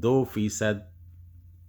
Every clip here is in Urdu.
2%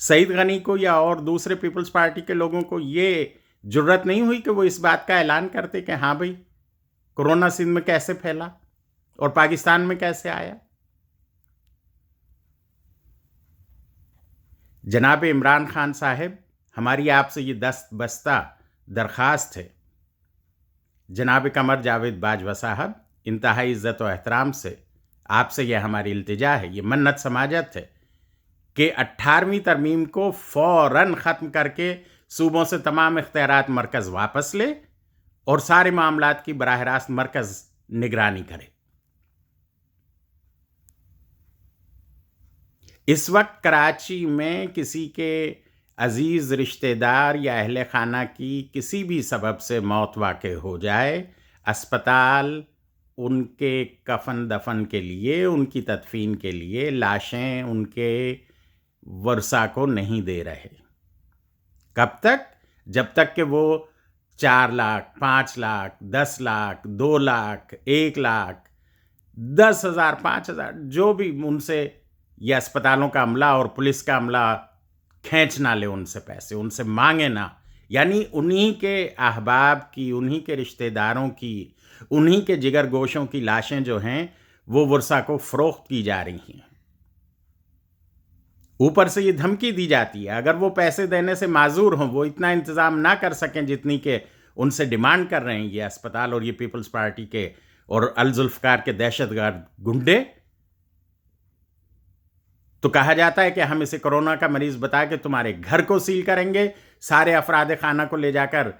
سعید غنی کو یا اور دوسرے پیپلز پارٹی کے لوگوں کو یہ جرت نہیں ہوئی کہ وہ اس بات کا اعلان کرتے کہ ہاں بھائی کورونا سندھ میں کیسے پھیلا اور پاکستان میں کیسے آیا؟ جناب عمران خان صاحب، ہماری آپ سے یہ دست بستہ درخواست ہے، جناب قمر جاوید باجوہ صاحب، انتہائی عزت و احترام سے آپ سے یہ ہماری التجا ہے، یہ منت سماجت ہے کہ 18ویں ترمیم کو فوراً ختم کر کے صوبوں سے تمام اختیارات مرکز واپس لے اور سارے معاملات کی براہ راست مرکز نگرانی کرے۔ اس وقت کراچی میں کسی کے عزیز رشتہ دار یا اہل خانہ کی کسی بھی سبب سے موت واقع ہو جائے، اسپتال ان کے کفن دفن کے لیے، ان کی تدفین کے لیے لاشیں ان کے ورثاء کو نہیں دے رہے۔ کب تک؟ جب تک کہ وہ 4 لاکھ، 5 لاکھ، 10 لاکھ، 2 لاکھ، 1 لاکھ، 10,000، 5,000 جو بھی ان سے یہ اسپتالوں کا عملہ اور پولیس کا عملہ کھینچ نہ لے، ان سے پیسے ان سے مانگے نہ، یعنی انہی کے احباب کی، انہی کے رشتہ داروں کی، انہی کے جگر گوشوں کی لاشیں جو ہیں وہ ورثاء کو فروخت کی جا رہی ہیں۔ اوپر سے یہ دھمکی دی جاتی ہے اگر وہ پیسے دینے سے معذور ہوں، وہ اتنا انتظام نہ کر سکیں جتنی کہ ان سے ڈیمانڈ کر رہے ہیں یہ اسپتال اور یہ پیپلز پارٹی کے اور الذوالفقار کے دہشت گرد گنڈے، تو کہا جاتا ہے کہ ہم اسے کورونا کا مریض بتا کے تمہارے گھر کو سیل کریں گے، سارے افراد خانہ کو لے جا کر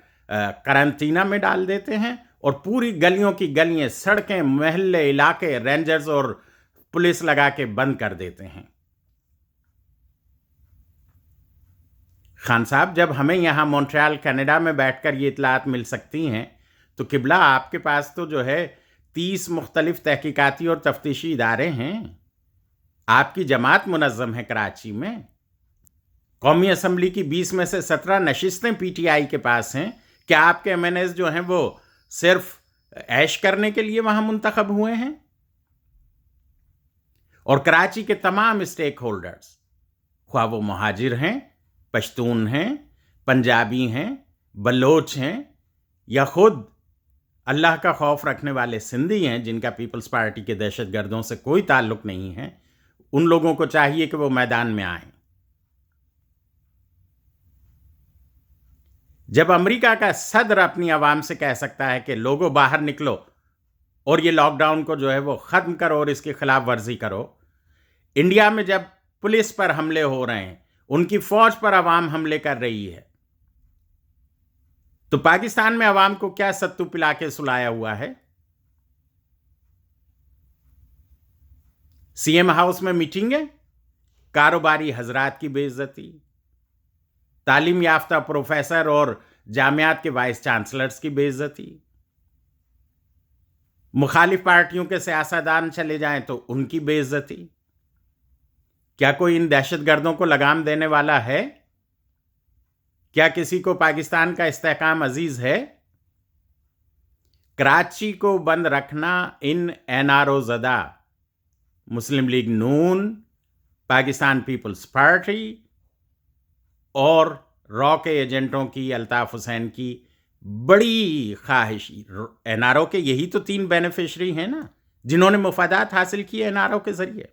قرنطینہ میں ڈال دیتے ہیں اور پوری گلیوں کی گلیاں، سڑکیں، محلے، علاقے رینجرز اور پولیس لگا کے بند کر دیتے ہیں۔ خان صاحب، جب ہمیں یہاں مونٹریال کینیڈا میں بیٹھ کر یہ اطلاعات مل سکتی ہیں تو قبلہ آپ کے پاس تو جو ہے 30 مختلف تحقیقاتی اور تفتیشی ادارے ہیں، آپ کی جماعت منظم ہے کراچی میں، قومی اسمبلی کی 20 میں سے 17 نشستیں پی ٹی آئی کے پاس ہیں، کیا آپ کے ایم این ایز جو ہیں وہ صرف عیش کرنے کے لیے وہاں منتخب ہوئے ہیں؟ اور کراچی کے تمام اسٹیک ہولڈرز، خواہ وہ مہاجر ہیں، پشتون ہیں، پنجابی ہیں، بلوچ ہیں، یا خود اللہ کا خوف رکھنے والے سندھی ہیں جن کا پیپلز پارٹی کے دہشت گردوں سے کوئی تعلق نہیں ہے، ان لوگوں کو چاہیے کہ وہ میدان میں آئیں۔ جب امریکہ کا صدر اپنی عوام سے کہہ سکتا ہے کہ لوگوں باہر نکلو اور یہ لاک ڈاؤن کو جو ہے وہ ختم کرو اور اس کی خلاف ورزی کرو، انڈیا میں جب پولیس پر حملے ہو رہے ہیں، ان کی فوج پر عوام حملے کر رہی ہے، تو پاکستان میں عوام کو کیا ستو پلا کے سلایا ہوا ہے؟ سی ایم ہاؤس میں میٹنگیں، کاروباری حضرات کی بے عزتی، تعلیم یافتہ پروفیسر اور جامعات کے وائس چانسلرز کی بے عزتی، مخالف پارٹیوں کے سیاستدان چلے جائیں تو ان کی بے عزتی۔ کیا کوئی ان دہشت گردوں کو لگام دینے والا ہے؟ کیا کسی کو پاکستان کا استحکام عزیز ہے؟ کراچی کو بند رکھنا ان این آر او زدہ مسلم لیگ نون، پاکستان پیپلز پارٹی اور را کے ایجنٹوں کی، الطاف حسین کی بڑی خواہش۔ این آر او کے یہی تو 3 بینیفیشری ہیں نا جنہوں نے مفادات حاصل کیے این آر او کے ذریعے،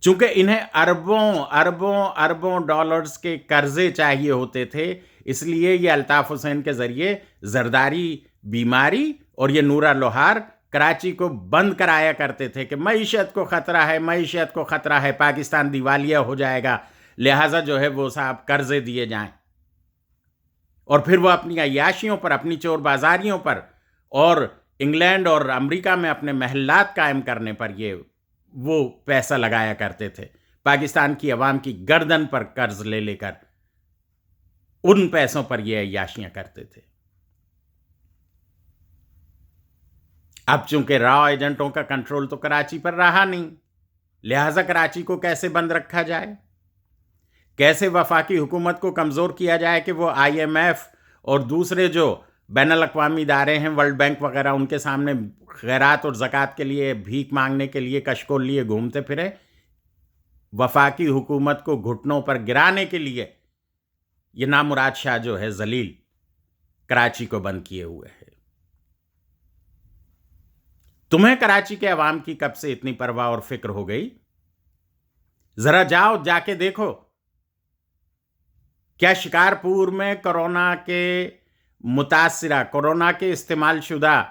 چونکہ انہیں اربوں ڈالرز کے قرضے چاہیے ہوتے تھے، اس لیے یہ الطاف حسین کے ذریعے زرداری بیماری اور یہ نورا لوہار کراچی کو بند کرایا کرتے تھے کہ معیشت کو خطرہ ہے، پاکستان دیوالیہ ہو جائے گا، لہٰذا جو ہے وہ صاحب قرضے دیے جائیں، اور پھر وہ اپنی عیاشیوں پر، اپنی چور بازاریوں پر اور انگلینڈ اور امریکہ میں اپنے محلات قائم کرنے پر وہ پیسہ لگایا کرتے تھے، پاکستان کی عوام کی گردن پر قرض لے لے کر ان پیسوں پر یہ عیاشیاں کرتے تھے۔ اب چونکہ را ایجنٹوں کا کنٹرول تو کراچی پر رہا نہیں، لہٰذا کراچی کو کیسے بند رکھا جائے، کیسے وفاقی حکومت کو کمزور کیا جائے کہ وہ آئی ایم ایف اور دوسرے جو بین الاقوامی ادارے ہیں، ورلڈ بینک وغیرہ، ان کے سامنے خیرات اور زکوٰۃ کے لیے، بھیک مانگنے کے لیے کشکول لیے گھومتے پھرے، وفاقی حکومت کو گھٹنوں پر گرانے کے لیے یہ نامراد شاہ جو ہے ذلیل کراچی کو بند کیے ہوئے ہے۔ تمہیں کراچی کے عوام کی کب سے اتنی پرواہ اور فکر ہو گئی؟ ذرا جا کے دیکھو، کیا شکارپور میں کورونا کے استعمال شدہ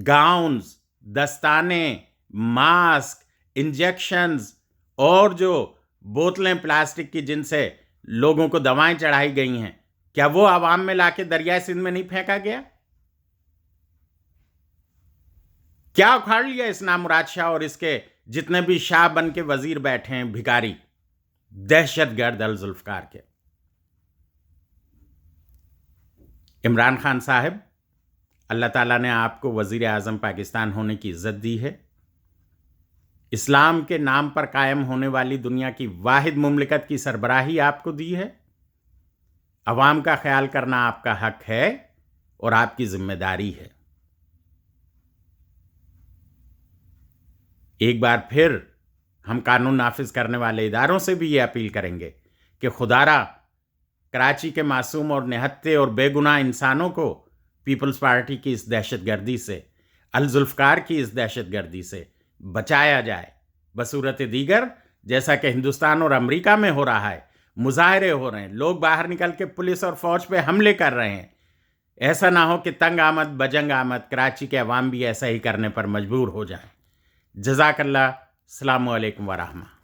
گاؤنز، دستانے، ماسک، انجیکشنز اور جو بوتلیں پلاسٹک کی جن سے لوگوں کو دوائیں چڑھائی گئی ہیں، کیا وہ عوام میں لا کے دریائے سندھ میں نہیں پھینکا گیا؟ کیا اکھاڑ لیا اس نامراد شاہ اور اس کے جتنے بھی شاہ بن کے وزیر بیٹھے ہیں بھکاری، دہشت گرد الذوالفقار کے؟ عمران خان صاحب، اللہ تعالیٰ نے آپ کو وزیر اعظم پاکستان ہونے کی عزت دی ہے۔ اسلام کے نام پر قائم ہونے والی دنیا کی واحد مملکت کی سربراہی آپ کو دی ہے۔ عوام کا خیال کرنا آپ کا حق ہے اور آپ کی ذمہ داری ہے۔ ایک بار پھر ہم قانون نافذ کرنے والے اداروں سے بھی یہ اپیل کریں گے کہ خدارا کراچی کے معصوم اور نہتے اور بے گناہ انسانوں کو پیپلز پارٹی کی اس دہشت گردی سے، الذوالفقار کی اس دہشت گردی سے بچایا جائے۔ بصورت دیگر جیسا کہ ہندوستان اور امریکہ میں ہو رہا ہے، مظاہرے ہو رہے ہیں، لوگ باہر نکل کے پولیس اور فوج پہ حملے کر رہے ہیں، ایسا نہ ہو کہ تنگ آمد بجنگ آمد کراچی کے عوام بھی ایسا ہی کرنے پر مجبور ہو جائیں۔ جزاک اللہ۔ السلام علیکم ورحمہ۔